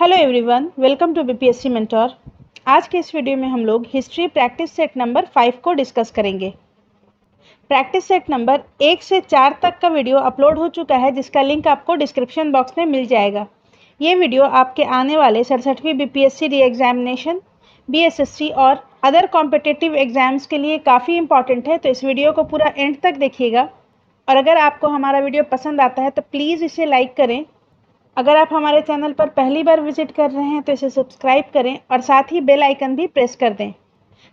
Hello everyone, welcome to BPSC mentor. आज के इस वीडियो में हम लोग हिस्ट्री प्रैक्टिस सेट नंबर 5 को डिस्कस करेंगे। प्रैक्टिस सेट नंबर 1 से 4 तक का वीडियो अपलोड हो चुका है, जिसका लिंक आपको डिस्क्रिप्शन बॉक्स में मिल जाएगा। ये वीडियो आपके आने वाले 67वीं बीपीएससी री एग्जामिनेशन, बीएसएससी और अदर कॉम्पिटिटिव एग्जाम्स के लिए काफ़ी इंपॉर्टेंट है, तो इस वीडियो को पूरा एंड तक देखिएगा। और अगर आपको हमारा वीडियो पसंद आता है तो प्लीज़ इसे लाइक करें। अगर आप हमारे चैनल पर पहली बार विजिट कर रहे हैं तो इसे सब्सक्राइब करें और साथ ही बेल आइकन भी प्रेस कर दें,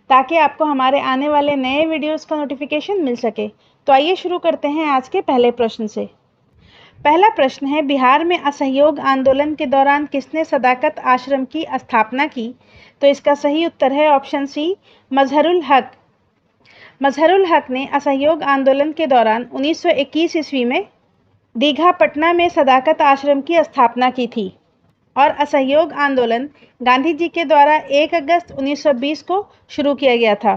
ताकि आपको हमारे आने वाले नए वीडियोस का नोटिफिकेशन मिल सके। तो आइए शुरू करते हैं आज के पहले प्रश्न से। पहला प्रश्न है, बिहार में असहयोग आंदोलन के दौरान किसने सदाकत आश्रम की स्थापना की? तो इसका सही उत्तर है ऑप्शन सी, मजहरुल हक। मजहरुल हक ने असहयोग आंदोलन के दौरान 1921 ईस्वी में दीघा पटना में सदाकत आश्रम की स्थापना की थी और असहयोग आंदोलन गांधी जी के द्वारा 1 अगस्त 1920 को शुरू किया गया था।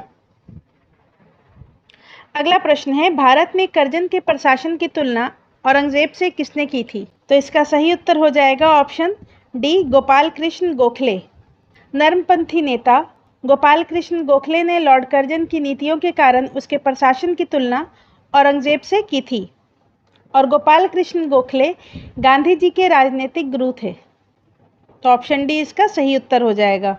अगला प्रश्न है, भारत में करजन के प्रशासन की तुलना औरंगजेब से किसने की थी? तो इसका सही उत्तर हो जाएगा ऑप्शन डी, गोपाल कृष्ण गोखले। नरमपंथी नेता गोपाल कृष्ण गोखले ने लॉर्ड करजन की नीतियों के कारण उसके प्रशासन की तुलना औरंगजेब से की थी और गोपाल कृष्ण गोखले गांधी जी के राजनीतिक गुरु थे। तो ऑप्शन डी इसका सही उत्तर हो जाएगा।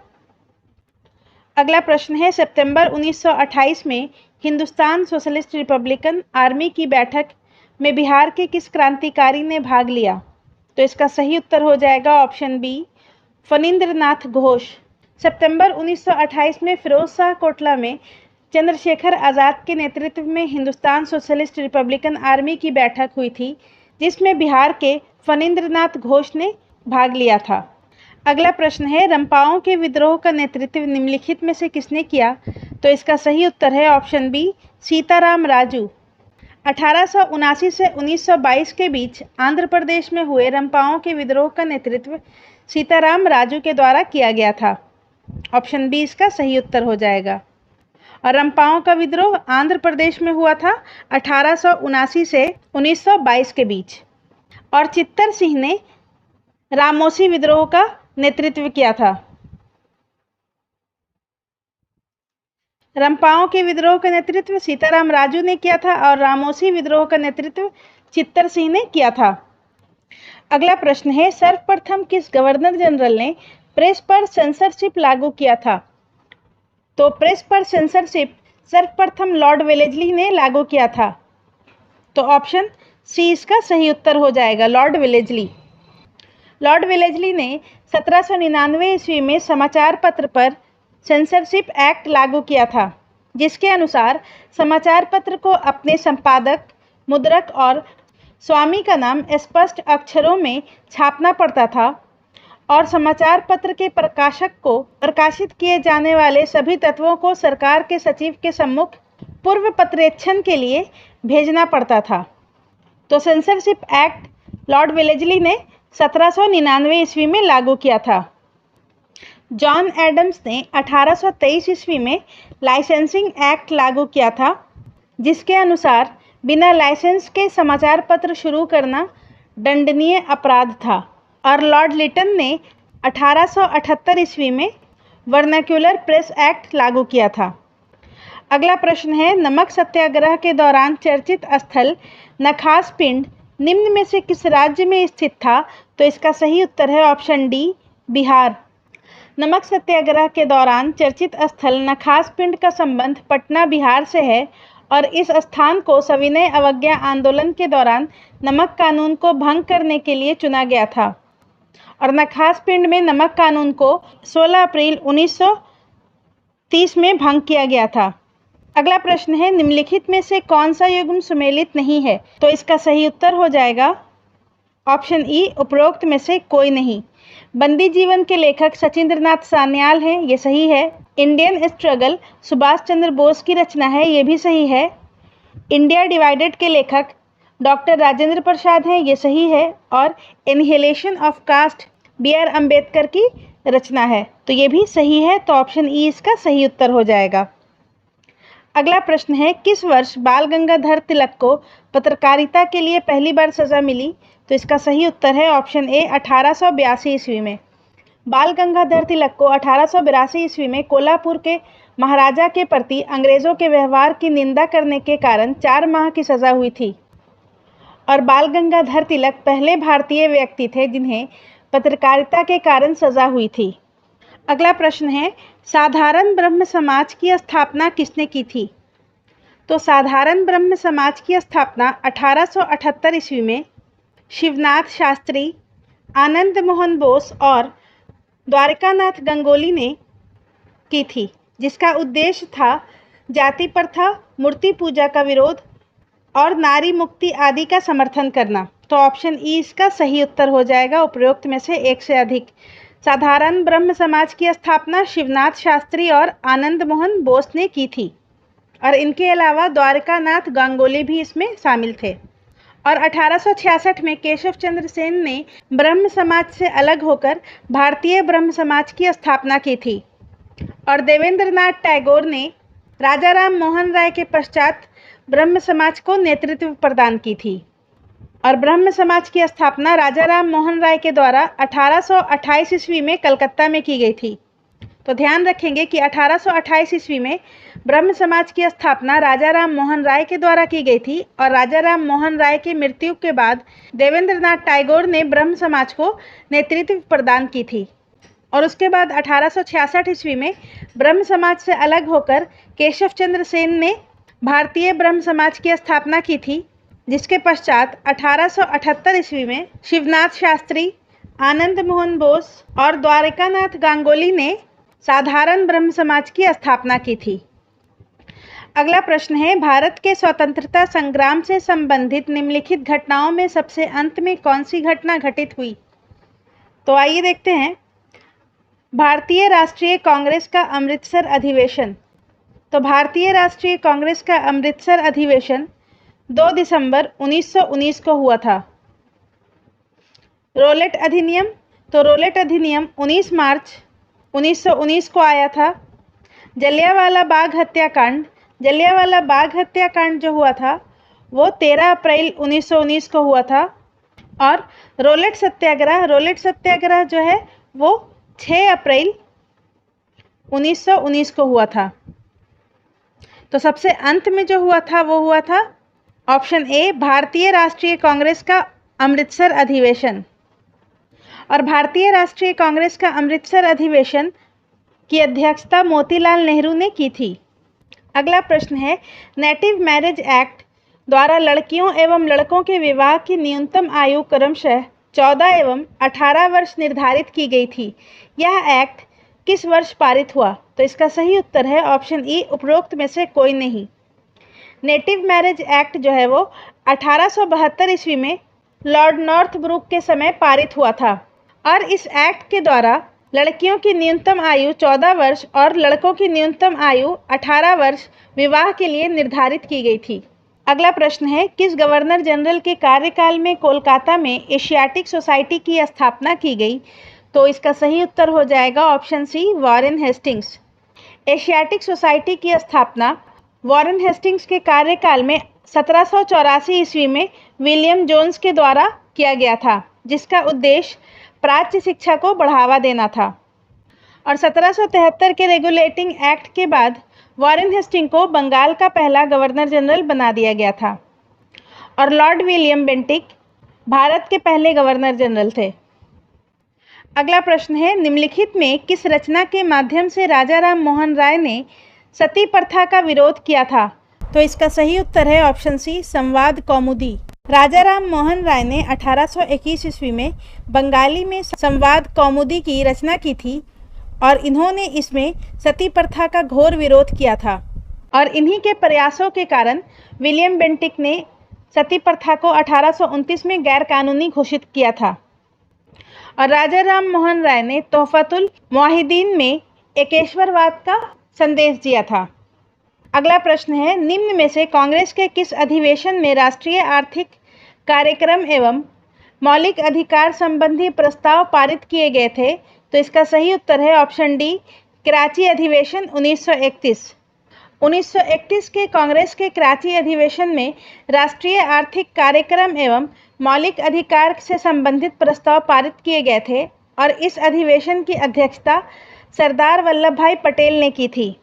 अगला प्रश्न है, सितंबर 1928 में हिंदुस्तान सोशलिस्ट रिपब्लिकन आर्मी की बैठक में बिहार के किस क्रांतिकारी ने भाग लिया? तो इसका सही उत्तर हो जाएगा ऑप्शन बी, फणींद्रनाथ घोष। सितंबर 1928 में फिरोज शाह कोटला में चंद्रशेखर आज़ाद के नेतृत्व में हिंदुस्तान सोशलिस्ट रिपब्लिकन आर्मी की बैठक हुई थी, जिसमें बिहार के फणींद्रनाथ घोष ने भाग लिया था। अगला प्रश्न है, रंपाओं के विद्रोह का नेतृत्व निम्नलिखित में से किसने किया? तो इसका सही उत्तर है ऑप्शन बी, सीताराम राजू। 1879 से 1922 के बीच आंध्र प्रदेश में हुए रंपाओं के विद्रोह का नेतृत्व सीताराम राजू के द्वारा किया गया था। ऑप्शन बी इसका सही उत्तर हो जाएगा। और रंपाओं का विद्रोह आंध्र प्रदेश में हुआ था 1879 से 1922 के बीच। और चित्तर सिंह ने रामोसी विद्रोह का नेतृत्व किया था। रंपाओं के विद्रोह का नेतृत्व सीताराम राजू ने किया था और रामोसी विद्रोह का नेतृत्व चित्तर सिंह ने किया था। अगला प्रश्न है, सर्वप्रथम किस गवर्नर जनरल ने प्रेस पर सेंसरशिप लागू किया था? तो प्रेस पर सेंसरशिप सर्वप्रथम लॉर्ड वेलेस्ली ने लागू किया था। तो ऑप्शन सी इसका सही उत्तर हो जाएगा, लॉर्ड वेलेस्ली। लॉर्ड वेलेस्ली ने 1799 ईस्वी में समाचार पत्र पर सेंसरशिप एक्ट लागू किया था, जिसके अनुसार समाचार पत्र को अपने संपादक, मुद्रक और स्वामी का नाम स्पष्ट अक्षरों में छापना पड़ता था और समाचार पत्र के प्रकाशक को प्रकाशित किए जाने वाले सभी तत्वों को सरकार के सचिव के सम्मुख पूर्व पत्रेक्षण के लिए भेजना पड़ता था। तो सेंसरशिप एक्ट लॉर्ड वेलेस्ली ने 1799 ईस्वी में लागू किया था। जॉन एडम्स ने 1823 ईस्वी में लाइसेंसिंग एक्ट लागू किया था, जिसके अनुसार बिना लाइसेंस के समाचार पत्र शुरू करना दंडनीय अपराध था। और लॉर्ड लिटन ने 1878 ईस्वी में वर्नाक्युलर प्रेस एक्ट लागू किया था। अगला प्रश्न है, नमक सत्याग्रह के दौरान चर्चित स्थल नखास पिंड निम्न में से किस राज्य में स्थित था? तो इसका सही उत्तर है ऑप्शन डी, बिहार। नमक सत्याग्रह के दौरान चर्चित स्थल नखास पिंड का संबंध पटना, बिहार से है और इस स्थान को सविनय अवज्ञा आंदोलन के दौरान नमक कानून को भंग करने के लिए चुना गया था और नखास पिंड में नमक कानून को 16 अप्रैल 1930 में भंग किया गया था। अगला प्रश्न है, निम्नलिखित में से कौन सा युग्म सुमेलित नहीं है? तो इसका सही उत्तर हो जाएगा ऑप्शन ई, उपरोक्त में से कोई नहीं। बंदी जीवन के लेखक सचिंद्रनाथ सान्याल हैं, ये सही है। इंडियन स्ट्रगल सुभाष चंद्र बोस की रचना है, ये भी सही है। इंडिया डिवाइडेड के लेखक डॉक्टर राजेंद्र प्रसाद हैं, ये सही है। और inhalation of caste B R. Ambedkar की रचना है, तो ये भी सही है। तो ऑप्शन ई इसका सही उत्तर हो जाएगा। अगला प्रश्न है, किस वर्ष बाल गंगाधर तिलक को पत्रकारिता के लिए पहली बार सजा मिली? तो इसका सही उत्तर है ऑप्शन ए, 1882 ईस्वी में। बाल गंगाधर तिलक को 1882 ईस्वी में कोल्हापुर के महाराजा के प्रति अंग्रेजों के व्यवहार की निंदा करने के कारण 4 माह की सजा हुई थी और बाल गंगाधर तिलक पहले भारतीय व्यक्ति थे जिन्हें पत्रकारिता के कारण सजा हुई थी। अगला प्रश्न है, साधारण ब्रह्म समाज की स्थापना किसने की थी? तो साधारण ब्रह्म समाज की स्थापना 1878 ईस्वी में शिवनाथ शास्त्री, आनंद मोहन बोस और द्वारकानाथ गंगोली ने की थी, जिसका उद्देश्य था जाति प्रथा, मूर्ति पूजा का विरोध और नारी मुक्ति आदि का समर्थन करना। तो ऑप्शन ई इसका सही उत्तर हो जाएगा, उपरोक्त में से एक से अधिक। साधारण ब्रह्म समाज की स्थापना शिवनाथ शास्त्री और आनंद मोहन बोस ने की थी और इनके अलावा द्वारकानाथ गांगुली भी इसमें शामिल थे। और 1866 में केशव चंद्र सेन ने ब्रह्म समाज से अलग होकर भारतीय ब्रह्म समाज की स्थापना की थी और देवेंद्रनाथ टैगोर ने राजा राम मोहन राय के पश्चात ब्रह्म समाज को नेतृत्व प्रदान की थी और ब्रह्म समाज की स्थापना राजा राम मोहन राय के द्वारा 1828 ईस्वी में कलकत्ता में की गई थी। तो ध्यान रखेंगे कि 1828 ईस्वी में ब्रह्म समाज की स्थापना राजा राम मोहन राय के द्वारा की गई थी और राजा राम मोहन राय की मृत्यु के बाद देवेंद्रनाथ टैगोर ने ब्रह्म समाज को नेतृत्व प्रदान की थी और उसके बाद 1866 ईस्वी में ब्रह्म समाज से अलग होकर केशव चंद्र सेन ने भारतीय ब्रह्म समाज की स्थापना की थी, जिसके पश्चात 1878 ईस्वी में शिवनाथ शास्त्री, आनंद मोहन बोस और द्वारकानाथ गांगुली ने साधारण ब्रह्म समाज की स्थापना की थी। अगला प्रश्न है, भारत के स्वतंत्रता संग्राम से संबंधित निम्नलिखित घटनाओं में सबसे अंत में कौन सी घटना घटित हुई? तो आइए देखते हैं। भारतीय राष्ट्रीय कांग्रेस का अमृतसर अधिवेशन। तो भारतीय राष्ट्रीय कांग्रेस का अमृतसर अधिवेशन 2 दिसंबर 1919 को हुआ था। रोलेट अधिनियम। तो रोलेट अधिनियम 19 मार्च 1919 को आया था। जलियांवाला बाग हत्याकांड। जलियांवाला बाग हत्याकांड जो हुआ था वो 13 अप्रैल 1919 को हुआ था और रोलेट सत्याग्रह जो है वो 6 अप्रैल 1919 को हुआ था। तो सबसे अंत में जो हुआ था वो हुआ था ऑप्शन ए, भारतीय राष्ट्रीय कांग्रेस का अमृतसर अधिवेशन। और भारतीय राष्ट्रीय कांग्रेस का अमृतसर अधिवेशन की अध्यक्षता मोतीलाल नेहरू ने की थी। अगला प्रश्न है, नेटिव मैरिज एक्ट द्वारा लड़कियों एवं लड़कों के विवाह की न्यूनतम आयु क्रमशः 14 एवं 18 वर्ष निर्धारित की गई थी। यह एक्ट किस वर्ष पारित हुआ? तो इसका सही उत्तर है ऑप्शन ई, उपरोक्त में से कोई नहीं। नेटिव मैरिज एक्ट जो है वो 1872 ईस्वी में लॉर्ड नॉर्थब्रुक के समय पारित हुआ था और इस एक्ट के द्वारा लड़कियों की न्यूनतम आयु 14 वर्ष और लड़कों की न्यूनतम आयु 18 वर्ष विवाह के लिए निर्धारित की गई थी। अगला प्रश्न है, किस गवर्नर जनरल के कार्यकाल में कोलकाता में एशियाटिक सोसाइटी की स्थापना की गई? तो इसका सही उत्तर हो जाएगा option C, Warren Hastings. Asiatic Society की स्थापना वॉरेन हेस्टिंग्स के कार्यकाल में 1784 ईस्वी में विलियम जोन्स के द्वारा किया गया था, जिसका उद्देश्य प्राच्य शिक्षा को बढ़ावा देना था। और 1773 के रेगुलेटिंग एक्ट के बाद वॉरेन हेस्टिंग को बंगाल का पहला गवर्नर जनरल बना दिया गया था और लॉर्ड विलियम बेंटिक भारत के पहले गवर्नर जनरल थे। अगला प्रश्न है, निम्नलिखित में किस रचना के माध्यम से राजा राम मोहन राय ने सती प्रथा का विरोध किया था? तो इसका सही उत्तर है ऑप्शन सी, संवाद कौमुदी। राजा राम मोहन राय ने 1821 ईस्वी में बंगाली में संवाद कौमुदी की रचना की थी और इन्होंने इसमें सती प्रथा का घोर विरोध किया था और इन्हीं के प्रयासों के कारण विलियम बेंटिक ने सती प्रथा को 1829 में गैरकानूनी घोषित किया था और राजा राम मोहन राय ने तोहफतुल मुआहिदीन में एकेश्वरवाद का संदेश दिया था। अगला प्रश्न है, निम्न में से कांग्रेस के किस अधिवेशन में राष्ट्रीय आर्थिक कार्यक्रम एवं मौलिक अधिकार संबंधी प्रस्ताव पारित किए गए थे? तो इसका सही उत्तर है ऑप्शन डी, कराची अधिवेशन 1931। 1931 के कांग्रेस के कराची अधिवेशन में राष्ट्रीय आर्थिक कार्यक्रम एवं मौलिक अधिकार से संबंधित प्रस्ताव पारित किए गए थे और इस अधिवेशन की अध्यक्षता सरदार वल्लभ भाई पटेल ने की थी।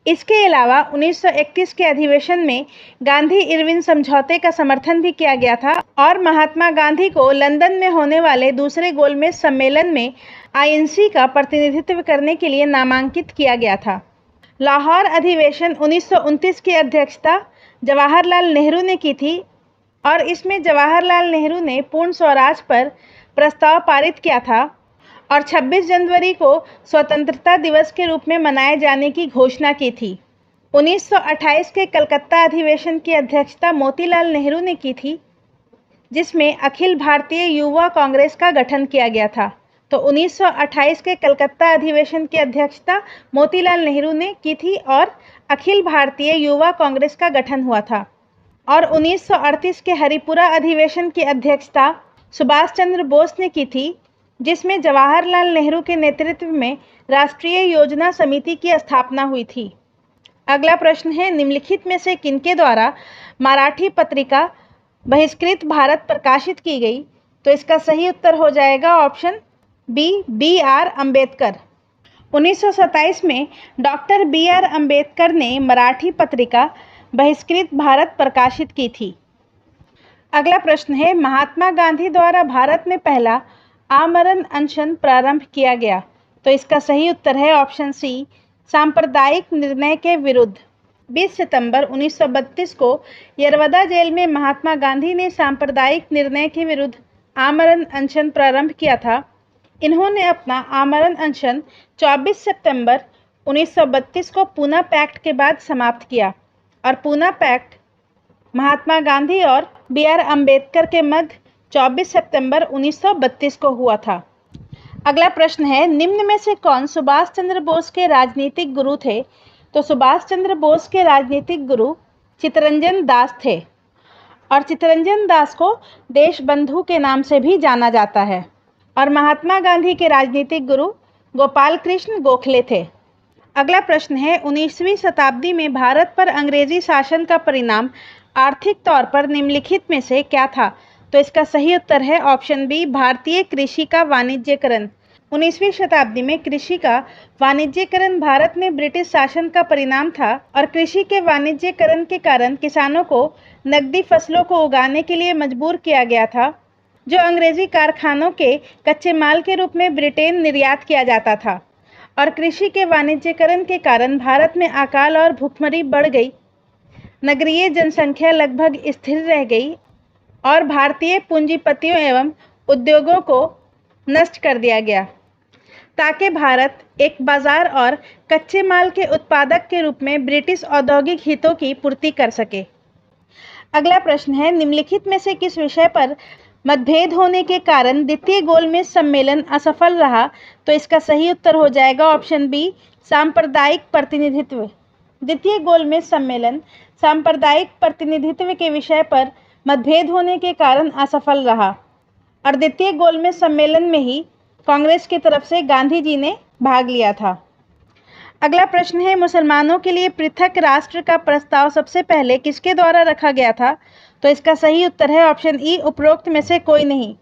इसके अलावा 1931 के अधिवेशन में गांधी इरविन समझौते का समर्थन भी किया गया था और महात्मा गांधी को लंदन में होने वाले दूसरे गोलमेज सम्मेलन में आईएनसी का प्रतिनिधित्व करने के लिए नामांकित किया गया था। लाहौर अधिवेशन 1929 की अध्यक्षता जवाहरलाल नेहरू ने की थी और इसमें जवाहरलाल नेहरू ने पूर्ण स्वराज पर प्रस्ताव पारित किया था और 26 जनवरी को स्वतंत्रता दिवस के रूप में मनाए जाने की घोषणा की थी। 1928 के कलकत्ता अधिवेशन की अध्यक्षता मोतीलाल नेहरू ने की थी, जिसमें अखिल भारतीय युवा कांग्रेस का गठन किया गया था। तो 1928 के कलकत्ता अधिवेशन की अध्यक्षता मोतीलाल नेहरू ने की थी और अखिल भारतीय युवा कांग्रेस का गठन हुआ था। और 1938 के हरिपुरा अधिवेशन की अध्यक्षता सुभाष चंद्र बोस ने की थी, जिसमें जवाहरलाल नेहरू के नेतृत्व में राष्ट्रीय योजना समिति की स्थापना हुई थी। अगला प्रश्न है, निम्नलिखित में से किनके द्वारा मराठी पत्रिका बहिष्कृत भारत प्रकाशित की गई? तो इसका सही उत्तर हो जाएगा ऑप्शन बी आर अम्बेडकर। 1927 में डॉक्टर बी आर अम्बेडकर ने मराठी पत्रिका बहिष्कृत भारत प्रकाशित की थी। अगला प्रश्न है, महात्मा गांधी द्वारा भारत में पहला आमरण अनशन प्रारंभ किया गया? तो इसका सही उत्तर है ऑप्शन सी, सांप्रदायिक निर्णय के विरुद्ध। 20 सितंबर 1932 को यरवदा जेल में महात्मा गांधी ने सांप्रदायिक निर्णय के विरुद्ध आमरण अनशन प्रारंभ किया था। इन्होंने अपना आमरण अनशन 24 सितंबर 1932 को पूना पैक्ट के बाद समाप्त किया और पूना पैक्ट महात्मा गांधी और बी आर अम्बेडकर के मध्य 24 सितंबर 1932 को हुआ था। अगला प्रश्न है, निम्न में से कौन सुभाष चंद्र बोस के राजनीतिक गुरु थे? तो सुभाष चंद्र बोस के राजनीतिक गुरु चित्तरंजन दास थे और चित्तरंजन दास को देशबंधु के नाम से भी जाना जाता है। और महात्मा गांधी के राजनीतिक गुरु गोपाल कृष्ण गोखले थे। अगला प्रश्न है, 19वीं शताब्दी में भारत पर अंग्रेजी शासन का परिणाम आर्थिक तौर पर निम्नलिखित में से क्या था? तो इसका सही उत्तर है ऑप्शन बी, भारतीय कृषि का वाणिज्यकरण। 19वीं शताब्दी में कृषि का वाणिज्यकरण भारत में ब्रिटिश शासन का परिणाम था और कृषि के वाणिज्यकरण के कारण किसानों को नकदी फसलों को उगाने के लिए मजबूर किया गया था, जो अंग्रेजी कारखानों के कच्चे माल के रूप में ब्रिटेन निर्यात किया जाता था। और कृषि के वाणिज्यकरण के कारण भारत में अकाल और भूखमरी बढ़ गई, नगरीय जनसंख्या लगभग स्थिर रह गई और भारतीय पूंजीपतियों एवं उद्योगों को नष्ट कर दिया गया, ताकि भारत एक बाजार और कच्चे माल के उत्पादक के रूप में ब्रिटिश औद्योगिक हितों की पूर्ति कर सके। अगला प्रश्न है, निम्नलिखित में से किस विषय पर मतभेद होने के कारण द्वितीय गोलमेज सम्मेलन असफल रहा? तो इसका सही उत्तर हो जाएगा ऑप्शन बी, सांप्रदायिक प्रतिनिधित्व। द्वितीय गोलमेज सम्मेलन सांप्रदायिक प्रतिनिधित्व के विषय पर मतभेद होने के कारण असफल रहा और द्वितीय गोलमेज सम्मेलन में ही कांग्रेस की तरफ से गांधी जी ने भाग लिया था। अगला प्रश्न है, मुसलमानों के लिए पृथक राष्ट्र का प्रस्ताव सबसे पहले किसके द्वारा रखा गया था? तो इसका सही उत्तर है ऑप्शन ई, उपरोक्त में से कोई नहीं।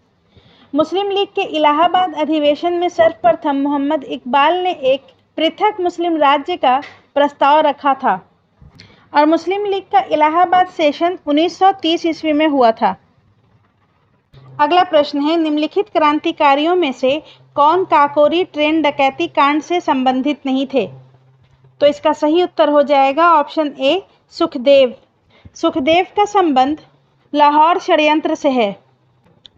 मुस्लिम लीग के इलाहाबाद अधिवेशन में सर्वप्रथम मोहम्मद इकबाल ने एक पृथक मुस्लिम राज्य का प्रस्ताव रखा था और मुस्लिम लीग का इलाहाबाद सेशन 1930 ईस्वी में हुआ था। अगला प्रश्न है, निम्नलिखित क्रांतिकारियों में से कौन काकोरी ट्रेन डकैती कांड से संबंधित नहीं थे? तो इसका सही उत्तर हो जाएगा ऑप्शन ए, सुखदेव। सुखदेव का संबंध लाहौर षड्यंत्र से है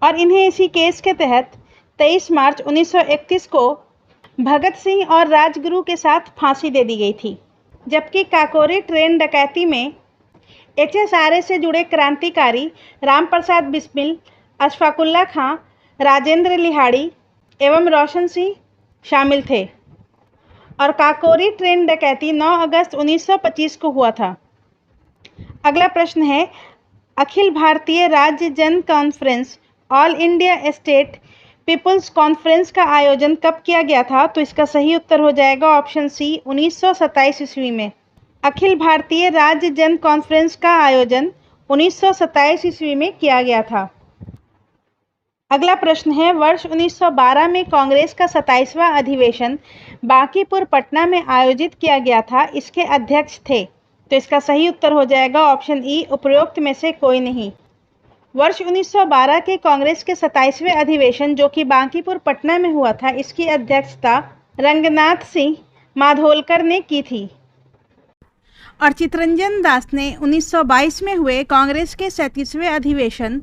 और इन्हें इसी केस के तहत 23 मार्च 1931 को भगत सिंह और राजगुरु के साथ फांसी दे दी गई थी, जबकि काकोरी ट्रेन डकैती में HSRA से जुड़े क्रांतिकारी रामप्रसाद बिस्मिल, अशफाकुल्ला खां, राजेंद्र लिहाड़ी एवं रोशन सिंह शामिल थे और काकोरी ट्रेन डकैती 9 अगस्त 1925 को हुआ था। अगला प्रश्न है, अखिल भारतीय राज्य जन conference All India State People's Conference का आयोजन कब किया गया था? तो इसका सही उत्तर हो जाएगा ऑप्शन सी, 1927 ईस्वी में। अखिल भारतीय राज्य जन कॉन्फ्रेंस का आयोजन 1927 ईस्वी में किया गया था। अगला प्रश्न है, वर्ष 1912 में कांग्रेस का 27वां अधिवेशन बांकीपुर पटना में आयोजित किया गया था, इसके अध्यक्ष थे। तो इसका सही उत्तर हो जाएगा ऑप्शन ई, उपरोक्त में से कोई नहीं। वर्ष 1912 के कांग्रेस के 27वें अधिवेशन जो कि बांकीपुर पटना में हुआ था, इसकी अध्यक्षता रंगनाथ सिंह माधोलकर ने की थी और चितरंजन दास ने 1922 में हुए कांग्रेस के 37वें अधिवेशन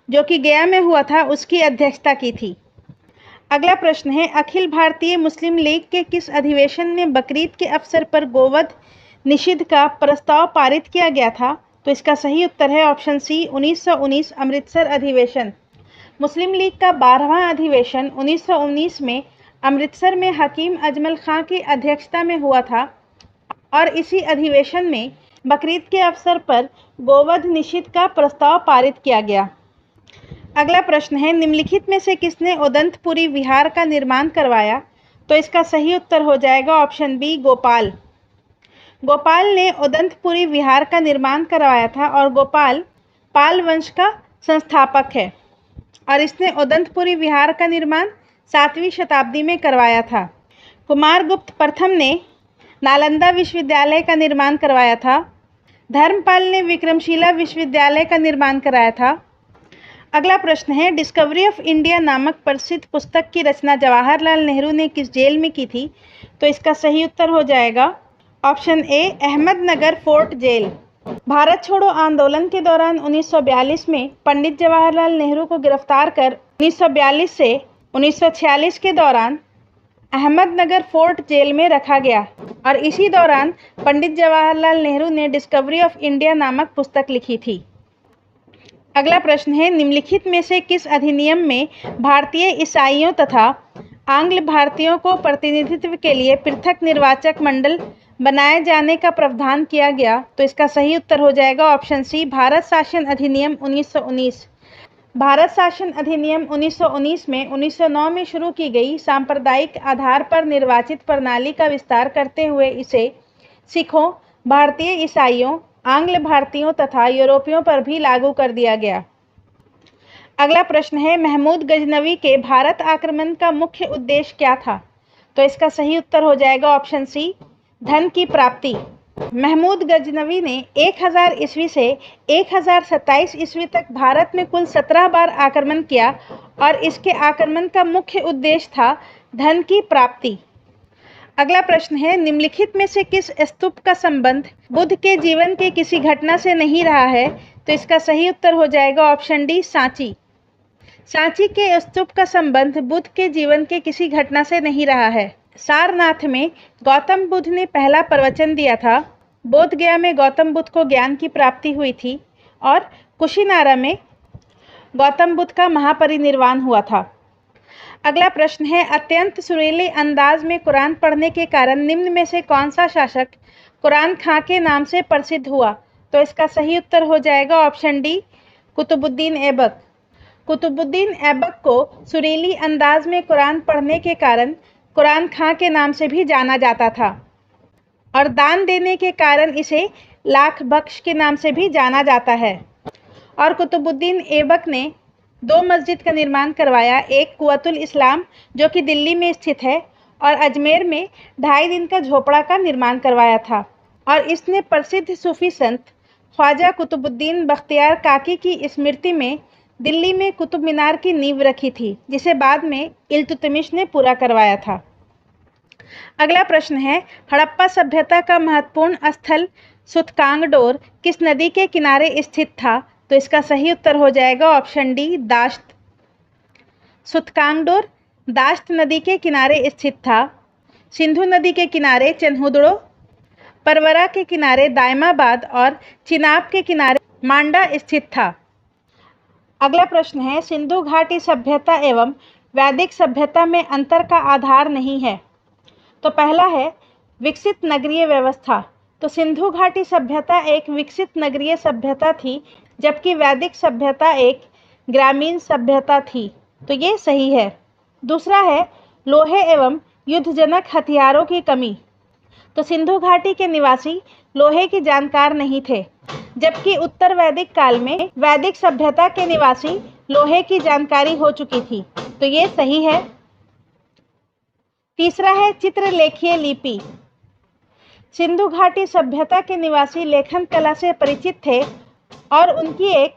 जो कि गया में हुआ था, उसकी अध्यक्षता की थी। अगला प्रश्न है, अखिल भारतीय मुस्लिम लीग के किस अधिवेशन में बकरीद के अवसर पर गोवध निषिद्ध का प्रस्ताव पारित किया गया था? तो इसका सही उत्तर है ऑप्शन सी, 1919 अमृतसर अधिवेशन। मुस्लिम लीग का 12वां अधिवेशन 1919 में अमृतसर में हकीम अजमल खां की अध्यक्षता में हुआ था और इसी अधिवेशन में बकरीद के अवसर पर गोवध निषिद्ध का प्रस्ताव पारित किया गया। अगला प्रश्न है, निम्नलिखित में से किसने उदंतपुरी विहार का निर्माण करवाया? तो इसका सही उत्तर हो जाएगा ऑप्शन बी, गोपाल। गोपाल ने उदंतपुरी विहार का निर्माण करवाया था और गोपाल पाल वंश का संस्थापक है और इसने उदंतपुरी विहार का निर्माण 7वीं शताब्दी में करवाया था। कुमारगुप्त प्रथम ने नालंदा विश्वविद्यालय का निर्माण करवाया था। धर्मपाल ने विक्रमशिला विश्वविद्यालय का निर्माण कराया था। अगला प्रश्न है, डिस्कवरी ऑफ इंडिया नामक प्रसिद्ध पुस्तक की रचना जवाहरलाल नेहरू ने किस जेल में की थी? तो इसका सही उत्तर हो जाएगा option A, Ahmednagar Fort jail. भारत छोड़ो आंदोलन के दौरान 1942 में पंडित जवाहरलाल नेहरू को गिरफ्तार कर 1942 से 1946 के दौरान अहमदनगर फोर्ट जेल में रखा गया और इसी दौरान पंडित जवाहरलाल नेहरू ने डिस्कवरी ऑफ इंडिया नामक पुस्तक लिखी थी। अगला प्रश्न है, निम्नलिखित में से किस अधिनियम में भारतीय ईसाइयों तथा आंग्ल भारतीयों को प्रतिनिधित्व के लिए पृथक निर्वाचक मंडल बनाए जाने का प्रावधान किया गया? तो इसका सही उत्तर हो जाएगा ऑप्शन सी, भारत शासन अधिनियम 1919। भारत शासन अधिनियम 1919 में 1909 में शुरू की गई सांप्रदायिक आधार पर निर्वाचित प्रणाली का विस्तार करते हुए इसे सिखों, भारतीय ईसाइयों, आंग्ल भारतीयों तथा यूरोपियों पर भी लागू कर दिया गया। अगला प्रश्न है, महमूद गजनवी के भारत आक्रमण का मुख्य उद्देश्य क्या था? तो इसका सही उत्तर हो जाएगा ऑप्शन सी, धन की प्राप्ति। महमूद गजनवी ने 1000 ईस्वी से 1027 ईस्वी तक भारत में कुल 17 बार आक्रमण किया और इसके आक्रमण का मुख्य उद्देश्य था धन की प्राप्ति। अगला प्रश्न है, निम्नलिखित में से किस स्तूप का संबंध बुद्ध के जीवन के किसी घटना से नहीं रहा है? तो इसका सही उत्तर हो जाएगा ऑप्शन डी, सांची। सांची के स्तूप का संबंध बुद्ध के जीवन के किसी घटना से नहीं रहा है। सारनाथ में गौतम बुद्ध ने पहला प्रवचन दिया था। बोधगया में गौतम बुद्ध को ज्ञान की प्राप्ति हुई थी और कुशीनारा में गौतम बुद्ध का महापरिनिर्वाण हुआ था। अगला प्रश्न है, अत्यंत सुरीले अंदाज में कुरान पढ़ने के कारण निम्न में से कौन सा शासक कुरान खां के नाम से प्रसिद्ध हुआ? तो इसका सही उत्तर हो जाएगा ऑप्शन डी, कुतुबुद्दीन ऐबक। कुतुबुद्दीन ऐबक को सुरीली अंदाज में कुरान पढ़ने के कारण कुरान खां के नाम से भी जाना जाता था और दान देने के कारण इसे लाख बख्श के नाम से भी जाना जाता है। और कुतुबुद्दीन ऐबक ने 2 मस्जिद का निर्माण करवाया, एक कुव्वतुल इस्लाम जो कि दिल्ली में स्थित है और अजमेर में 2.5 दिन का झोपड़ा का निर्माण करवाया था। और इसने प्रसिद्ध सूफी संत ख्वाजा कुतुबुद्दीन बख्तियार काकी की स्मृति में दिल्ली में कुतुब मीनार की नींव रखी थी, जिसे बाद में इल्तुतमिश ने पूरा करवाया था। अगला प्रश्न है, हड़प्पा सभ्यता का महत्वपूर्ण स्थल सुतकांगडोर किस नदी के किनारे स्थित था? तो इसका सही उत्तर हो जाएगा ऑप्शन डी, दाश्त। सुतकांगडोर दाश्त नदी के किनारे स्थित था। सिंधु नदी के किनारे चन्हुदड़ो, परवरा के किनारे दायमाबाद और चिनाब के किनारे मांडा स्थित था। अगला प्रश्न है, सिंधु घाटी सभ्यता एवं वैदिक सभ्यता में अंतर का आधार नहीं है। तो पहला है विकसित नगरीय व्यवस्था। तो सिंधु घाटी सभ्यता एक विकसित नगरीय सभ्यता थी, जबकि वैदिक सभ्यता एक ग्रामीण सभ्यता थी। तो ये सही है। दूसरा है लोहे एवं युद्धजनक हथियारों की कमी। तो सिंधु घाटी के निवासी लोहे के जानकार नहीं थे, जबकि उत्तर वैदिक काल में वैदिक सभ्यता के निवासी लोहे की जानकारी हो चुकी थी, तो ये सही है। तीसरा है चित्रलेखीय लिपि। सिंधु घाटी सभ्यता के निवासी लेखन कला से परिचित थे और उनकी एक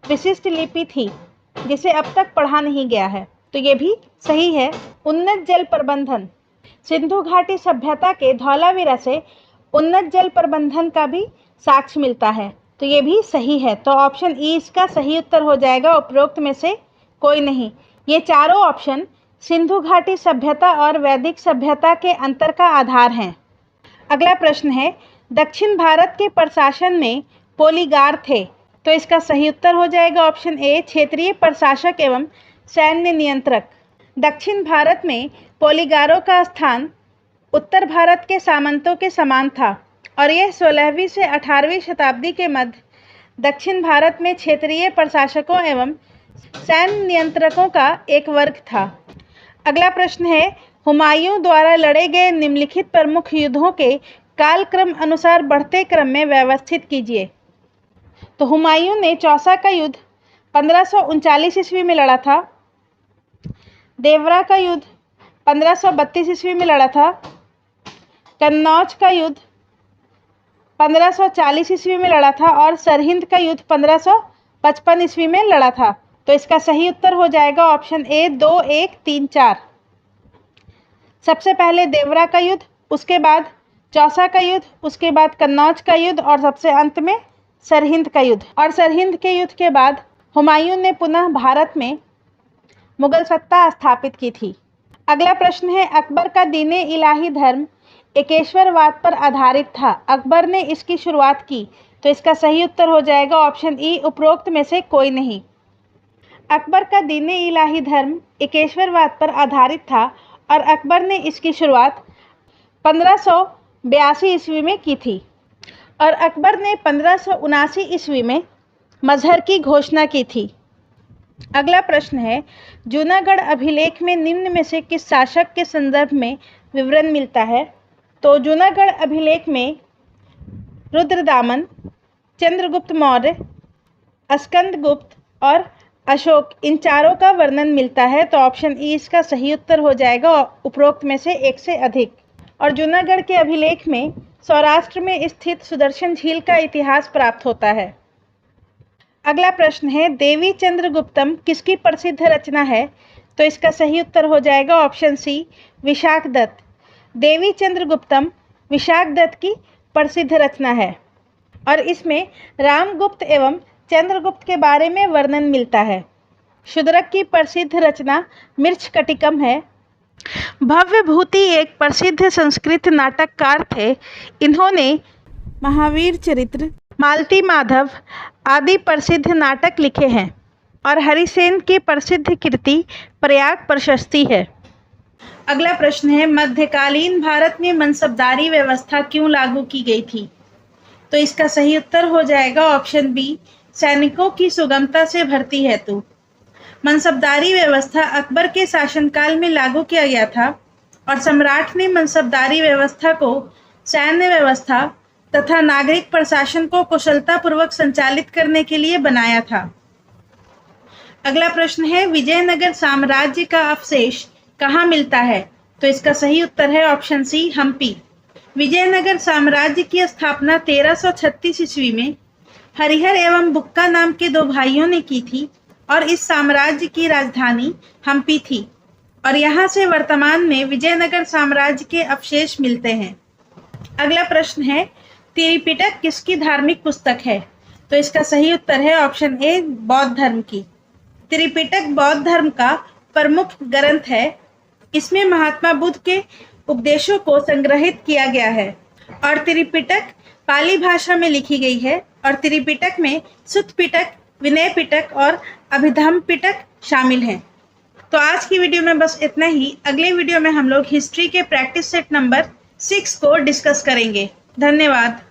विशिष्ट लिपि थी जिसे अब तक पढ़ा नहीं गया है, तो ये भी सही है। उन्नत जल प्रबंधन। सिंधु घाटी सभ्यता के धौलावीरा से उन्नत जल प्रबंधन का भी साक्ष्य मिलता है, तो ये भी सही है। तो ऑप्शन ई इसका सही उत्तर हो जाएगा, उपरोक्त में से कोई नहीं। ये चारों ऑप्शन सिंधु घाटी सभ्यता और वैदिक सभ्यता के अंतर का आधार हैं। अगला प्रश्न है, दक्षिण भारत के प्रशासन में पोलीगार थे, तो इसका सही उत्तर हो जाएगा ऑप्शन ए, क्षेत्रीय प्रशासक एवं सैन्य नियंत्रक। दक्षिण भारत में पोलीगारों का स्थान उत्तर भारत के सामंतों के समान था और यह 16वीं से 18वीं शताब्दी के मध्य दक्षिण भारत में क्षेत्रीय प्रशासकों एवं सैन्य नियंत्रकों का एक वर्ग था। अगला प्रश्न है, हुमायूं द्वारा लड़े गए निम्नलिखित प्रमुख युद्धों के कालक्रम अनुसार बढ़ते क्रम में व्यवस्थित कीजिए। तो हुमायूं ने चौसा का युद्ध 1539 ईस्वी में लड़ा था, देवरा का युद्ध 1532 ईस्वी में लड़ा था, कन्नौज का युद्ध 1540 ईस्वी में लड़ा था और सरहिंद का युद्ध 1555 ईस्वी में लड़ा था। तो इसका सही उत्तर हो जाएगा ऑप्शन ए 2, 1, 3, 4। सबसे पहले देवरा का युद्ध, उसके बाद चौसा का युद्ध, उसके बाद कन्नौज का युद्ध और सबसे अंत में सरहिंद का युद्ध। और सरहिंद के युद्ध के बाद हुमायूं ने पुनः भारत में मुगल सत्ता स्थापित की थी। अगला प्रश्न है, अकबर का दीन-ए इलाही धर्म एकेश्वरवाद पर आधारित था, अकबर ने इसकी शुरुआत की, तो इसका सही उत्तर हो जाएगा ऑप्शन ई, उपरोक्त में से कोई नहीं। अकबर का दीन-ए इलाही धर्म एकेश्वरवाद पर आधारित था और अकबर ने इसकी शुरुआत 1582 ईस्वी में की थी और अकबर ने 1579 ईस्वी में मजहर की घोषणा की थी। अगला प्रश्न है, जूनागढ़ अभिलेख में निम्न में से किस शासक के संदर्भ में विवरण मिलता है? तो जूनागढ़ अभिलेख में रुद्रदामन, चंद्रगुप्त मौर्य, स्कंदगुप्त और अशोक, इन चारों का वर्णन मिलता है, तो ऑप्शन ई इसका सही उत्तर हो जाएगा, उपरोक्त में से एक से अधिक। और जूनागढ़ के अभिलेख में सौराष्ट्र में स्थित सुदर्शन झील का इतिहास प्राप्त होता है। अगला प्रश्न है, देवी चंद्रगुप्तम किसकी प्रसिद्ध रचना है? तो इसका सही उत्तर हो जाएगा ऑप्शन सी, विशाखदत्त। देवी चंद्रगुप्तम विशाखदत्त की प्रसिद्ध रचना है और इसमें रामगुप्त एवं चंद्रगुप्त के बारे में वर्णन मिलता है। शूद्रक की प्रसिद्ध रचना मृच्छकटिकम है। भव्यभूति एक प्रसिद्ध संस्कृत नाटककार थे। इन्होंने महावीर चरित्र, मालती माधव आदि प्रसिद्ध नाटक लिखे हैं और हरिसेन की प्रसिद्ध कृति प्रयाग प्रशस्ति है। अगला प्रश्न है, मध्यकालीन भारत में मनसबदारी व्यवस्था क्यों लागू की गई थी? तो इसका सही उत्तर हो जाएगा ऑप्शन बी, सैनिकों की सुगमता से भर्ती हेतु। मनसबदारी व्यवस्था अकबर के शासनकाल में लागू किया गया था और सम्राट ने मनसबदारी व्यवस्था को सैन्य व्यवस्था तथा नागरिक प्रशासन को कुशलतापूर्वक संचालित करने के लिए बनाया था। अगला प्रश्न है, विजयनगर साम्राज्य का अवशेष कहाँ मिलता है? तो इसका सही उत्तर है ऑप्शन सी, हम्पी। विजयनगर साम्राज्य की स्थापना 1336 ईस्वी में हरिहर एवं बुक्का नाम के दो भाइयों ने की थी और इस साम्राज्य की राजधानी हम्पी थी और यहाँ से वर्तमान में विजयनगर साम्राज्य के अवशेष मिलते हैं। अगला प्रश्न है, त्रिपिटक किसकी धार्मिक पुस्तक है? तो इसका सही उत्तर है ऑप्शन ए, बौद्ध धर्म की। त्रिपिटक बौद्ध धर्म का प्रमुख ग्रंथ है। इसमें महात्मा बुद्ध के उपदेशों को संग्रहित किया गया है और त्रिपिटक पाली भाषा में लिखी गई है और त्रिपिटक में सुत्त पिटक, विनय पिटक और अभिधम्म पिटक शामिल हैं। तो आज की वीडियो में बस इतना ही। अगले वीडियो में हम लोग हिस्ट्री के प्रैक्टिस सेट नंबर 6 को डिस्कस करेंगे। धन्यवाद।